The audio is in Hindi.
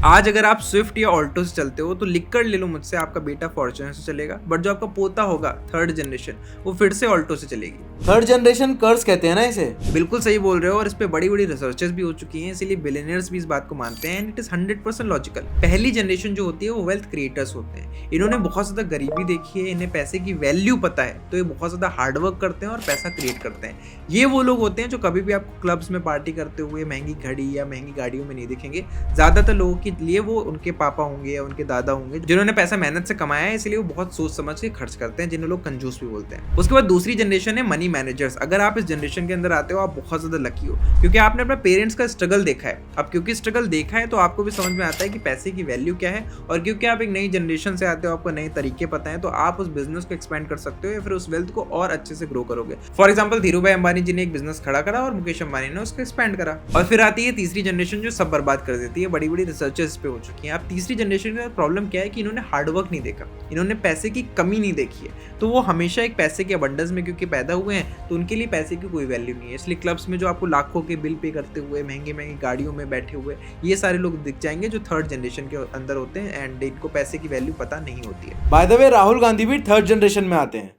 आज अगर आप स्विफ्ट या ऑल्टो से चलते हो तो लिख कर ले लो मुझसे, आपका बेटा फॉर्च्यूनर से चलेगा, बट जो आपका पोता होगा थर्ड जनरेशन, वो फिर से ऑल्टो से चलेगी। थर्ड जनरेशन कर्ज कहते हैं ना इसे। बिल्कुल सही बोल रहे हो, और इस पे बड़ी बड़ी रिसर्चेस भी हो चुकी हैं, इसीलिए बिलियनियर्स भी इस बात को मानते हैं, एंड इट इज 100% लॉजिकल। पहली जनरेशन जो होती है वो वेल्थ क्रिएटर्स होते हैं। इन्होंने बहुत ज्यादा गरीबी देखी है, इन्हें पैसे की वैल्यू पता है, तो ये बहुत ज्यादा हार्डवर्क करते हैं और पैसा क्रिएट करते हैं। ये वो लोग होते हैं जो कभी भी आपको क्लब्स में पार्टी करते हुए महंगी घड़ी या महंगी गाड़ियों में नहीं दिखेंगे। ज्यादातर लोगों के लिए वो उनके पापा होंगे या उनके दादा होंगे जिन्होंने पैसा मेहनत से कमाया है, इसलिए वो बहुत सोच समझ के खर्च करते हैं, जिन्हें लोग कंजूस भी बोलते हैं। उसके बाद दूसरी जनरेशन है मनी मैनेजर्स। अगर आप इस जनरेशन के अंदर आते हो, आप बहुत ज्यादा लकी हो, क्योंकि आपने अपने पेरेंट्स का स्ट्रगल देखा है। अब क्योंकि स्ट्रगल देखा है तो आपको भी समझ में आता है कि पैसे की वैल्यू क्या है, और क्योंकि आप एक नई जनरेशन से आते हो, आपको नए तरीके पता है, तो आप उस बिजनेस को एक्सपेंड कर सकते हो या फिर उस वेल्थ को और अच्छे से ग्रो करोगे। फॉर एग्जाम्पल धीरू भाई अंबानी जी ने एक बिजनेस खड़ा करा और मुकेश अंबानी ने उसको एक्सपेंड करा। और फिर आती है तीसरी जनरेशन जो सब बर्बाद कर देती है। बड़ी बड़ी रिसर्चेस पे हो चुकी है। अब तीसरी जनरेशन का प्रॉब्लम क्या है कि इन्होंने हार्डवर्क नहीं देखा, इन्होंने पैसे की कमी नहीं देखी है, तो वो हमेशा एक पैसे के अबंडेंस में क्योंकि पैदा हुए हैं, तो उनके लिए पैसे की कोई वैल्यू नहीं है। इसलिए क्लब्स में जो आपको लाखों के बिल पे करते हुए, महंगी महंगी गाड़ियों में बैठे हुए, ये सारे लोग दिख जाएंगे जो थर्ड जनरेशन के अंदर होते हैं, एंड इनको पैसे की वैल्यू पता नहीं होती है। By the way Rahul Gandhi भी थर्ड जनरेशन में आते हैं।